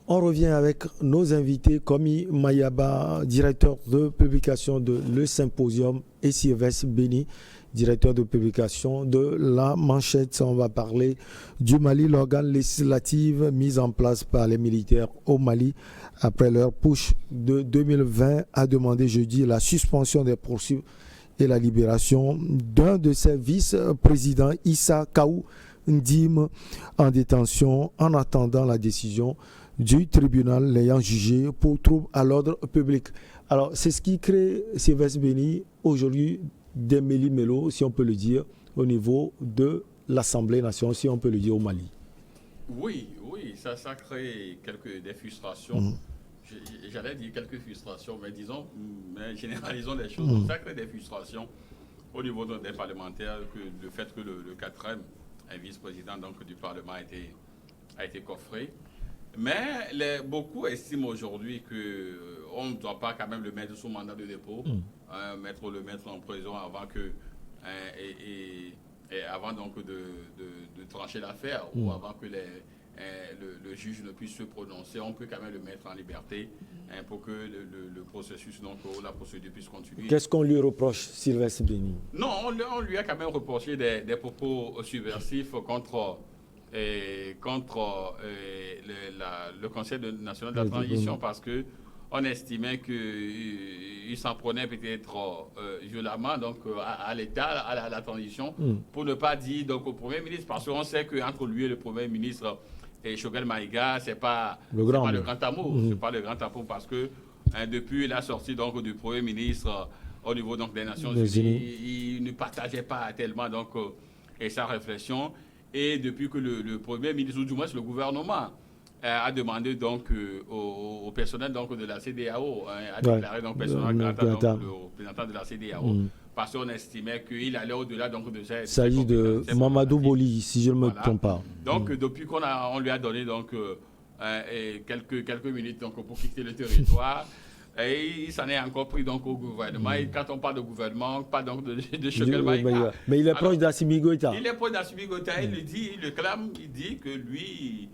On revient avec nos invités, Komi Mayaba, directeur de publication de Le Symposium, et Sylvestre Béni, directeur de publication de La Manchette. On va parler du Mali, l'organe législatif mis en place par les militaires au Mali après leur push de 2020 a demandé jeudi la suspension des poursuites et la libération d'un de ses vice-présidents, Issa Kaou Ndim, en détention en attendant la décision du tribunal l'ayant jugé pour trouble à l'ordre public. Alors, c'est ce qui crée, Sylvestre Béni, aujourd'hui des méli-mélos, si on peut le dire, au niveau de l'Assemblée nationale, si on peut le dire, au Mali. Oui, ça crée des frustrations. J'allais dire quelques frustrations, mais généralisons les choses. Donc, ça crée des frustrations au niveau des parlementaires, que le fait que le 4e, un vice-président donc, du Parlement a été coffré. Mais beaucoup estiment aujourd'hui qu'on ne doit pas quand même le mettre sous mandat de dépôt, le mettre en prison avant avant donc de trancher l'affaire ou avant que le juge ne puisse se prononcer. On peut quand même le mettre en liberté pour que le processus, donc la procédure puisse continuer. Qu'est-ce qu'on lui reproche, Sylvestre Béni? Non, on lui a quand même reproché des propos subversifs contre le Conseil national de la transition, parce qu'on estimait qu'il s'en prenait peut-être violemment donc, à l'État, à la transition, pour ne pas dire donc, au Premier ministre, parce qu'on sait qu'entre lui et le Premier ministre, et Choguel Maïga, c'est pas le grand amour. C'est pas le grand amour, parce que depuis la sortie donc, du Premier ministre au niveau donc, des Nations Unies, il ne partageait pas tellement donc, sa réflexion. Et depuis que le Premier ministre, ou du moins le gouvernement, a demandé donc au personnel donc, de la CEDEAO, a déclaré donc le représentant de la CEDEAO, parce qu'on estimait qu'il allait au-delà donc, de cette... Il s'agit de Mamadou Boli, si je ne me trompe pas. Donc, depuis qu'on lui a donné donc, quelques minutes donc, pour quitter le territoire, et il s'en est encore pris donc, au gouvernement. Et quand on parle de gouvernement, on parle donc de Choguel Maïga. Mais il est proche d'Assimi Goïta. Il est proche d'Assimi Goïta. Il le clame, il dit que lui,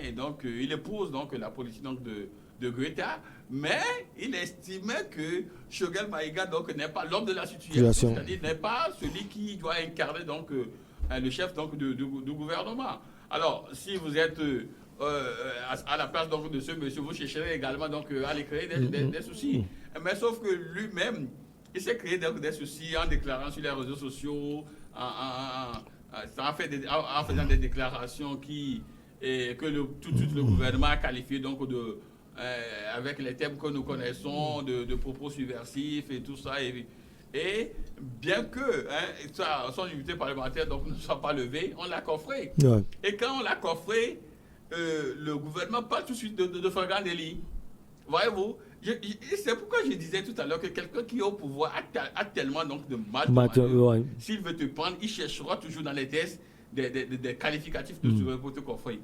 et donc, il épouse donc, la politique donc, de Goïta, mais il estimait que Choguel Maïga n'est pas l'homme de la situation, c'est-à-dire n'est pas celui qui doit incarner donc, le chef donc, du gouvernement. Alors, si vous êtes... à la place donc, de ce monsieur, vous chercherez également donc, à lui créer des soucis. Mais sauf que lui-même, il s'est créé donc, des soucis en déclarant sur les réseaux sociaux, en faisant des déclarations que tout de suite le gouvernement a qualifié donc, avec les thèmes que nous connaissons, de propos subversifs et tout ça. Et bien que son immunité parlementaire donc, ne soit pas levée, on l'a coffré. Ouais. Et quand on l'a coffré, le gouvernement parle tout de suite de flagrant délit. Voyez-vous, c'est pourquoi je disais tout à l'heure que quelqu'un qui est au pouvoir a tellement donc, de mal. S'il veut te prendre, il cherchera toujours dans les tests des qualificatifs pour te coffrer.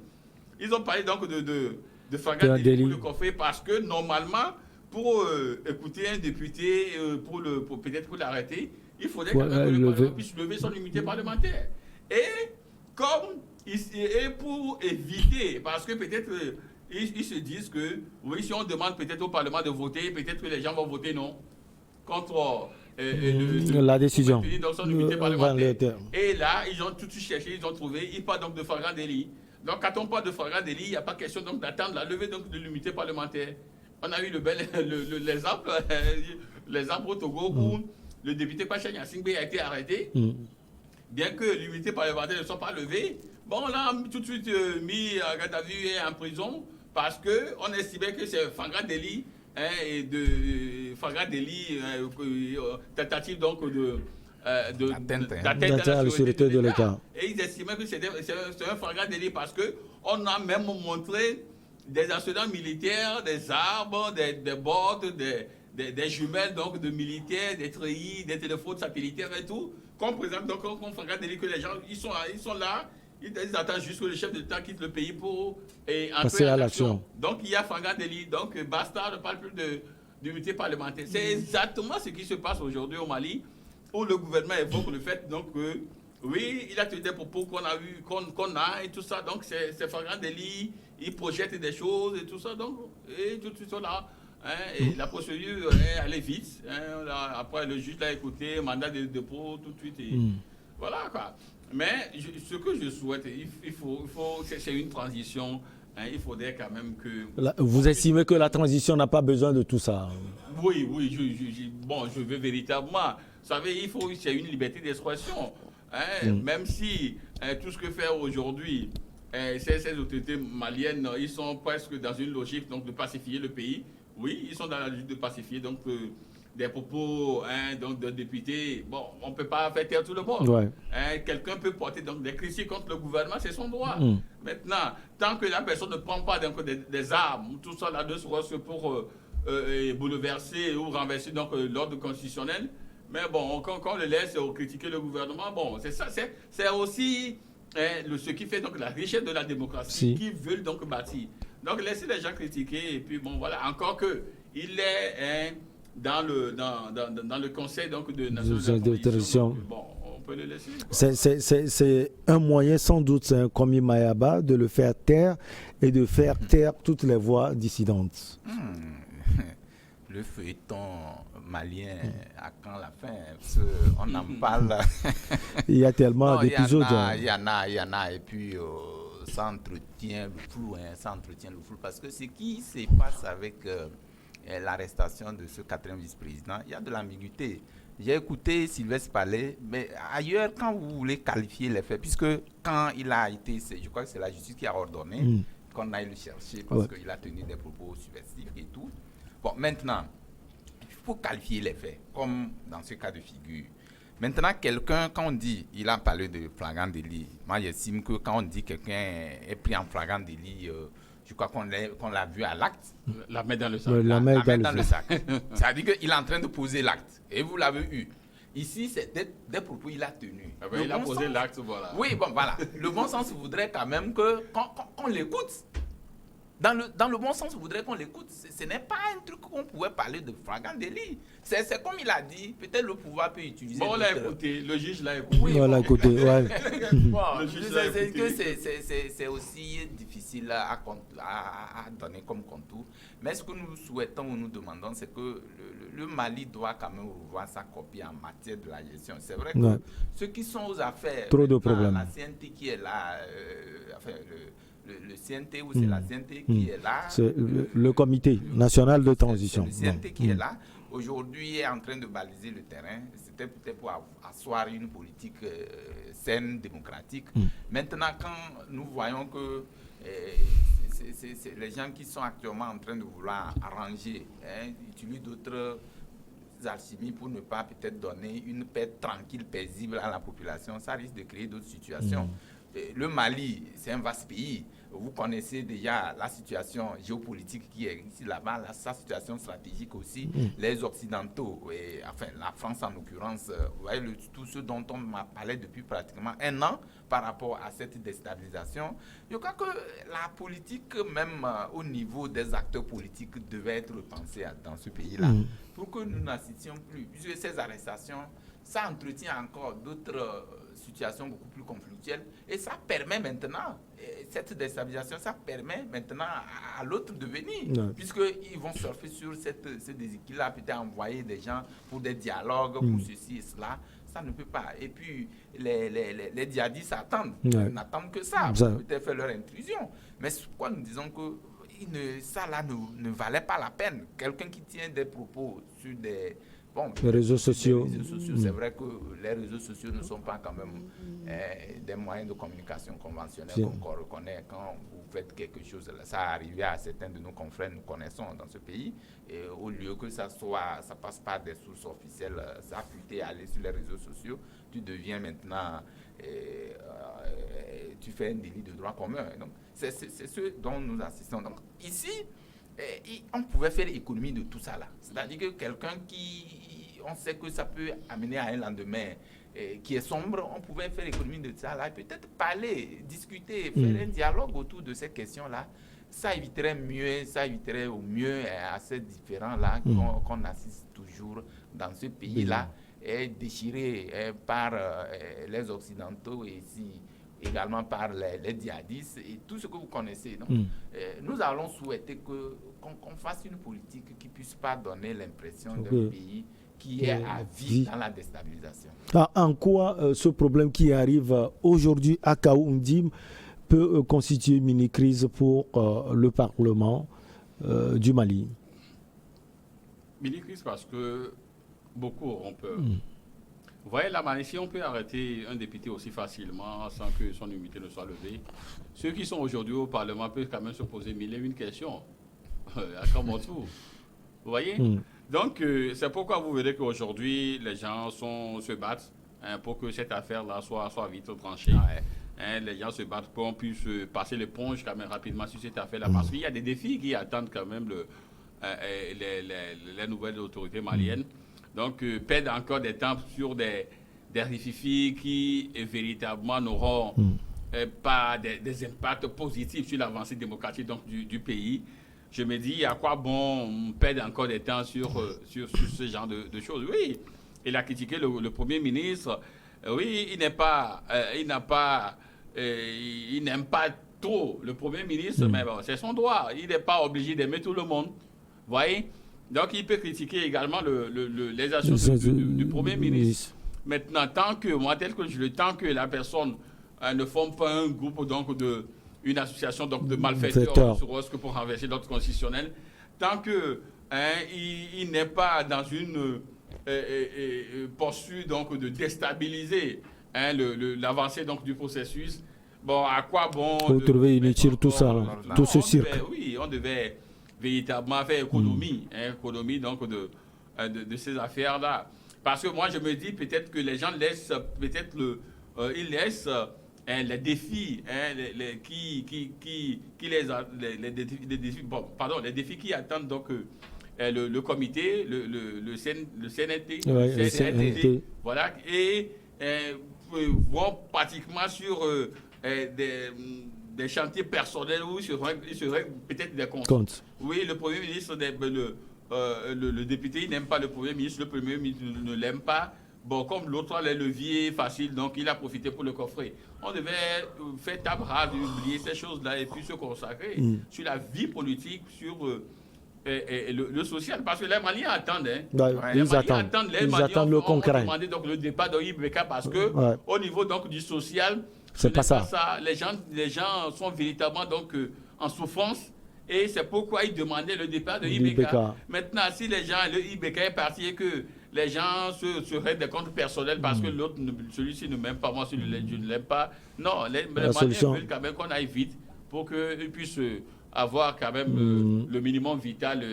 Ils ont parlé donc de flagrant délit pour le coffrer, parce que normalement, pour écouter un député, peut-être pour l'arrêter, il faudrait que le Parlement puisse lever son immunité parlementaire. Et comme... Et pour éviter, parce que peut-être ils se disent que oui, si on demande peut-être au Parlement de voter, peut-être que les gens vont voter non contre la décision. Donc son immunité parlementaire. Et là, ils ont tout de suite cherché, ils ont trouvé, ils parlent donc de flagrant délit. Donc quand on parle de flagrant délit, il n'y a pas question donc d'attendre la levée donc, de l'immunité parlementaire. On a eu l'exemple au Togo où le député Pacha Nyasingbe a été arrêté, bien que l'immunité parlementaire ne soit pas levée. Bon, on l'a tout de suite mis à garde à vue et en prison, parce qu'on estimait que c'est flagrant délit, tentative donc d'atteinte à la sûreté de l'État. Et ils estimaient que c'était un flagrant délit, parce qu'on a même montré des incidents militaires, des arbres, des bottes, des jumelles donc, de militaires, des treillis, des téléphones satellitaires et tout, qu'on présente donc comme flagrant délit, que les gens ils sont là. Ils attendent juste que le chef de l'État quitte le pays pour entrer à l'action. Donc, il y a flagrant délit. Donc, basta, ne parle plus d'unité parlementaire. C'est exactement ce qui se passe aujourd'hui au Mali, où le gouvernement évoque le fait donc, que Oui, il a tenu des propos qu'on a eu, qu'on a et tout ça. Donc, c'est flagrant délit. Il projette des choses et tout ça. Donc, et tout cela. Hein, et la procédure elle est vite. Hein, après, le juge l'a écouté, mandat de dépôt tout de suite. Et voilà quoi. Mais ce que je souhaite, il faut c'est une transition. Hein, il faudrait quand même que. Vous estimez que la transition n'a pas besoin de tout ça? Oui, je veux véritablement. Vous savez, c'est une liberté d'expression. Hein, même si tout ce que fait aujourd'hui ces autorités maliennes, ils sont presque dans une logique donc, de pacifier le pays. Oui, ils sont dans la logique de pacifier. Donc, des propos donc, de députés, bon, on ne peut pas faire taire tout le monde. Ouais. Quelqu'un peut porter donc, des critiques contre le gouvernement, c'est son droit. Maintenant, tant que la personne ne prend pas donc, des armes, tout ça là, de ce pour bouleverser ou renverser l'ordre constitutionnel, mais bon, quand on le laisse critiquer le gouvernement, bon, c'est ça, c'est aussi ce qui fait donc la richesse de la démocratie, qui veulent donc bâtir. Donc laissez les gens critiquer et puis bon voilà, encore que il est dans le conseil donc de Nations Unies. Bon, on peut le laisser. C'est un moyen sans doute, c'est un commis Mayaba de le faire taire et de faire taire toutes les voix dissidentes. Le feuilleton malien à quand la fin? On en parle. Il y a tellement d'épisodes. Il y en a. Et puis, ça entretient le flou. Parce que ce qui se passe avec l'arrestation de ce 4e vice-président, il y a de l'ambiguïté. J'ai écouté Sylvestre parler, mais ailleurs, quand vous voulez qualifier les faits, puisque quand il a été, je crois que c'est la justice qui a ordonné qu'on aille le chercher parce qu'il a tenu des propos subversifs et tout. Bon, maintenant, il faut qualifier les faits, comme dans ce cas de figure. Maintenant, quelqu'un, quand on dit, il a parlé de flagrant délit, moi j'estime que quand on dit quelqu'un est pris en flagrant délit, je crois qu'on l'a vu à l'acte. La main dans le sac. La main dans le sac. Ça veut dire qu'il est en train de poser l'acte. Et vous l'avez eu. Ici, c'est des propos qu'il a tenus. Il a posé l'acte, voilà. Oui, bon, voilà. Le bon sens voudrait quand même qu'on l'écoute. Dans le bon sens, voudrait qu'on l'écoute. Ce n'est pas un truc qu'on pouvait parler de flagrant délit. C'est comme il a dit, peut-être le pouvoir peut utiliser. Bon, on l'a écouté, le juge l'a écouté. Oui, on l'a écouté, ouais. C'est aussi difficile à donner comme contour. Mais ce que nous souhaitons ou nous demandons, c'est que le Mali doit quand même revoir sa copie en matière de la gestion. C'est vrai que ceux qui sont aux affaires, trop de problèmes. La CNT qui est là, le CNT ou c'est la CNT qui est là. C'est le Comité national de transition. C'est le CNT qui est là. Aujourd'hui, est en train de baliser le terrain. C'était peut-être pour asseoir une politique saine, démocratique. Maintenant, quand nous voyons que c'est les gens qui sont actuellement en train de vouloir arranger, utilisent d'autres alchimies pour ne pas peut-être donner une paix tranquille, paisible à la population, ça risque de créer d'autres situations. Le Mali, c'est un vaste pays. Vous connaissez déjà la situation géopolitique qui est ici là-bas, sa situation stratégique aussi. Les Occidentaux, enfin la France en l'occurrence, vous voyez tout ce dont on m'a parlé depuis pratiquement 1 an par rapport à cette déstabilisation. Je crois que la politique, même au niveau des acteurs politiques, devait être repensée dans ce pays-là pour que nous n'assistions plus. Puisque ces arrestations, ça entretient encore d'autres situations beaucoup plus conflictuelles et ça permet maintenant, cette déstabilisation, ça permet maintenant à l'autre de venir, puisqu'ils vont surfer sur ce déséquilibre, peut-être envoyer des gens pour des dialogues, pour ceci et cela. Ça ne peut pas. Et puis, les djihadistes n'attendent que ça, pour peut-être faire leur intrusion. Mais quoi, nous disons que ça là ne valait pas la peine. Quelqu'un qui tient des propos sur les réseaux sociaux. C'est vrai que les réseaux sociaux ne sont pas quand même des moyens de communication conventionnels qu'on reconnaît. Quand vous faites quelque chose, ça arrive à certains de nos confrères, nous connaissons dans ce pays, et au lieu que ça passe par des sources officielles, ça a fuité aller sur les réseaux sociaux, tu deviens maintenant, tu fais un délit de droit commun. Donc, c'est ce dont nous assistons. Donc, ici, on pouvait faire économie de tout ça là. C'est-à-dire que quelqu'un on sait que ça peut amener à un lendemain qui est sombre, on pouvait faire économie de ça là, peut-être parler, discuter, faire un dialogue autour de ces questions-là. Ça éviterait au mieux à ces différends-là qu'on assiste toujours dans ce pays-là. est déchiré par les Occidentaux et également par les djihadistes et tout ce que vous connaissez. Donc, nous allons souhaiter qu'on fasse une politique qui ne puisse pas donner l'impression d'un pays qui est à vie dans la déstabilisation. En quoi ce problème qui arrive aujourd'hui à Kaoundim peut constituer une mini-crise pour le Parlement du Mali? Mini-crise parce que beaucoup auront peur. Vous voyez, la Mali, si on peut arrêter un député aussi facilement sans que son immunité ne soit levée, ceux qui sont aujourd'hui au Parlement peuvent quand même se poser mille et une questions. À mon tour. Vous voyez? Donc, c'est pourquoi vous verrez qu'aujourd'hui, les gens se battent pour que cette affaire-là soit vite tranchée. Les gens se battent pour qu'on puisse passer l'éponge quand même rapidement sur cette affaire-là. Parce qu'il y a des défis qui attendent quand même les nouvelles autorités maliennes. Donc, perdre encore des temps sur des rififis qui véritablement n'auront pas des impacts positifs sur l'avancée démocratique donc, du pays. Je me dis, à quoi bon perdre encore des temps sur ce genre de choses? Oui, il a critiqué le Premier ministre. Oui, il n'aime pas trop le Premier ministre, mais bon, c'est son droit. Il n'est pas obligé d'aimer tout le monde. Vous voyez? Donc, il peut critiquer également les actions du Premier ministre. Maintenant, tant que la personne ne forme pas un groupe donc une association donc, de malfaiteurs pour renverser l'ordre constitutionnel, tant que il n'est pas dans une posture donc de déstabiliser l'avancée donc du processus, bon, à quoi bon vous trouvez inutile tout ça, tout ce cirque? Oui, on devait véritablement faire économie donc de ces affaires-là. Parce que moi, je me dis peut-être que les gens laissent, ils laissent les défis, les défis qui attendent donc le comité, le CNT, voilà, et vont pratiquement sur des chantiers personnels où il serait peut-être des comptes. Oui, le Premier ministre, le député, il n'aime pas le Premier ministre, le Premier ministre ne l'aime pas. Bon, comme l'autre a les leviers faciles, donc il a profité pour le coffrer. On devait faire table rase, oublier ces choses-là et puis se consacrer sur la vie politique, sur le social. Parce que les Maliens attendent. Ils attendent le concret. On demandé donc le départ de Ibeka parce que au niveau donc du social, c'est pas ça. Les gens sont véritablement donc en souffrance. Et c'est pourquoi ils demandaient le départ de Ibeka. Maintenant, si les gens, le Ibeka est parti et que les gens seraient des comptes personnels parce que l'autre, celui-ci ne m'aime pas, moi, je ne l'aime pas. Non, les Maliens veulent quand même qu'on aille vite pour qu'ils puissent avoir quand même le minimum vital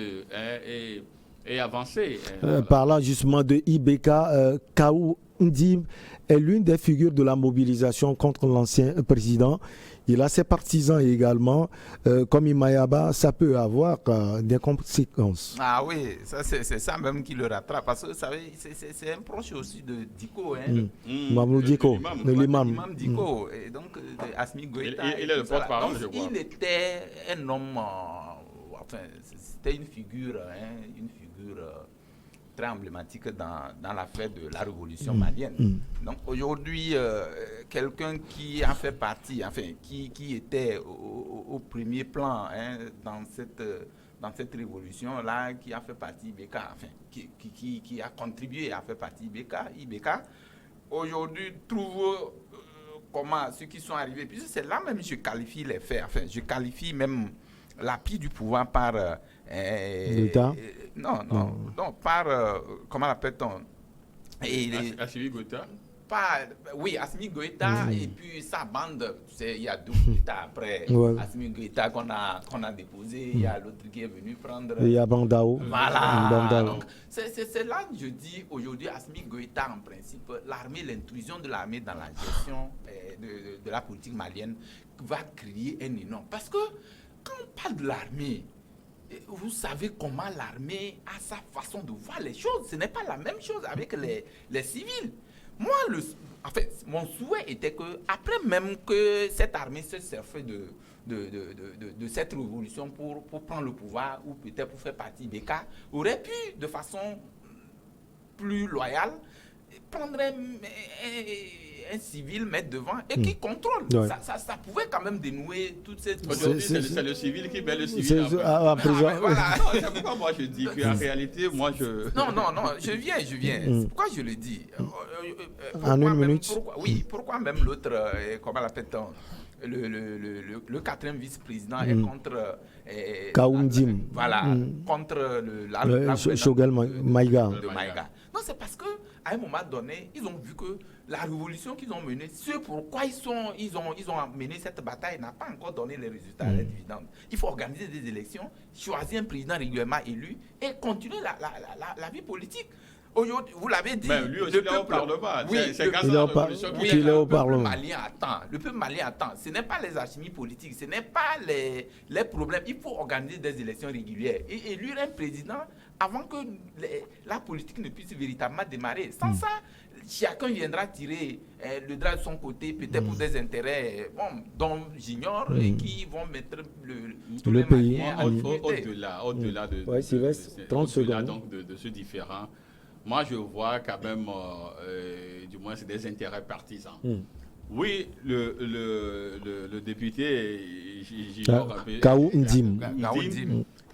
et avancer. Parlant justement de Ibeka, Kaoundim est l'une des figures de la mobilisation contre l'ancien président. Il a ses partisans également, comme Imayaba, ça peut avoir des conséquences. Ah oui, c'est ça même qui le rattrape, parce que vous savez, c'est un proche aussi de Diko. Mamadou Diko, l'imam Diko, et donc Assimi Goïta. Il est le porte-parole, je crois. Il était un homme, enfin, c'était une figure très emblématique dans l'affaire de la révolution malienne. Donc aujourd'hui, quelqu'un qui a fait partie, enfin qui était au premier plan dans cette révolution-là, qui a fait partie Ibeka, enfin qui a contribué à faire partie Ibeka, aujourd'hui trouve comment ceux qui sont arrivés, puis c'est là même je qualifie les faits, enfin je qualifie même l'appui du pouvoir par l'État. Non, par comment l'appelle-t-on? Assimi Goïta. Oui, Assimi Goïta et puis sa bande. Il y a deux États après Assimi Goïta qu'on a déposé. Il y a l'autre qui est venu prendre. Il y a Bandao. Voilà. Donc, c'est là que je dis aujourd'hui, Assimi Goïta, en principe, l'armée, l'intrusion de l'armée dans la gestion de la politique malienne va créer un énorme. Parce que quand on parle de l'armée, vous savez comment l'armée a sa façon de voir les choses. Ce n'est pas la même chose avec les civils. Moi, en fait, mon souhait était que, après même que cette armée se servait de cette révolution pour prendre le pouvoir, ou peut-être pour faire partie des cas, aurait pu, de façon plus loyale, prendre un civil, mettre devant et qui contrôle. Ouais. Ça pouvait quand même dénouer toute cette... Aujourd'hui, c'est le civil qui met le civil en prison. Voilà. Non, c'est pourquoi moi je dis qu'en réalité, moi je... Non, je viens. C'est pourquoi je le dis. En une minute. Pourquoi même l'autre, comment l'appelle-t-on, le quatrième vice-président est contre... Kaoundim. Voilà, contre la Choguel Maïga. de Maïga. Non, c'est parce qu'à un moment donné, ils ont vu que la révolution qu'ils ont menée, ce pourquoi ils ont mené cette bataille n'a pas encore donné les résultats à l'aide évidente. Il faut organiser des élections, choisir un président régulièrement élu et continuer la vie politique. Aujourd'hui, vous l'avez dit, mais lui aussi, il est au Parlement. Oui, c'est grâce à la révolution qu'il est au le Parlement. peuple malien attend. Ce n'est pas les alchimies politiques, ce n'est pas les problèmes. Il faut organiser des élections régulières et élire un président avant que la politique ne puisse véritablement démarrer. Sans ça, chacun viendra tirer le drap de son côté, peut-être pour des intérêts dont j'ignore et qui vont mettre le pays au-delà de, ouais, de ce différent. Moi, je vois quand même, du moins, c'est des intérêts partisans. Oui, le député Kaoundim,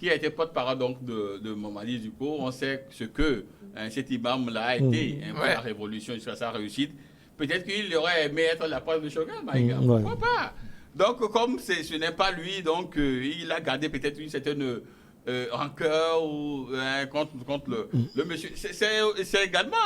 qui a été porte-parole donc de Mamadi Diko, on sait ce que cet imam-là a été pour la révolution jusqu'à sa réussite. Peut-être qu'il aurait aimé être la place de Choguel Maïga. Pourquoi pas? Donc, comme ce n'est pas lui, donc il a gardé peut-être une certaine rancœur ou contre le monsieur. C'est également,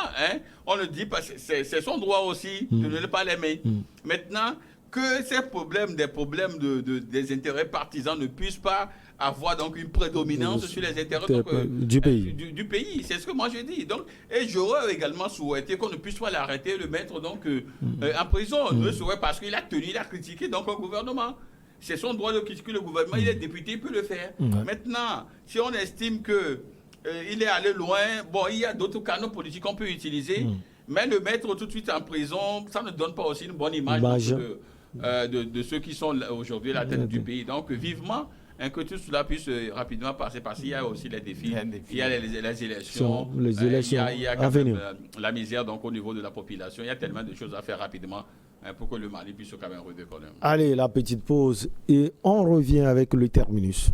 on le dit parce que c'est son droit aussi de ne pas l'aimer. Maintenant, que ces problèmes, des intérêts partisans ne puissent pas avoir donc une prédominance sur les intérêts du pays. Du pays. C'est ce que moi je dis. Donc, et j'aurais également souhaité qu'on ne puisse pas l'arrêter, le mettre donc en prison. Ne serait parce qu'il a critiqué donc le gouvernement. C'est son droit de critiquer le gouvernement. Il est député, il peut le faire. Maintenant, si on estime que il est allé loin, bon, il y a d'autres canaux politiques qu'on peut utiliser, mais le mettre tout de suite en prison, ça ne donne pas aussi une bonne image de ceux qui sont aujourd'hui à la tête du pays. Donc, vivement que tout cela puisse rapidement passer, parce qu'il y a aussi les défis. Il y a les élections. Il y a quand même la misère donc, au niveau de la population. Il y a tellement de choses à faire rapidement pour que le Mali puisse quand même redécoller. Allez, la petite pause et on revient avec le terminus.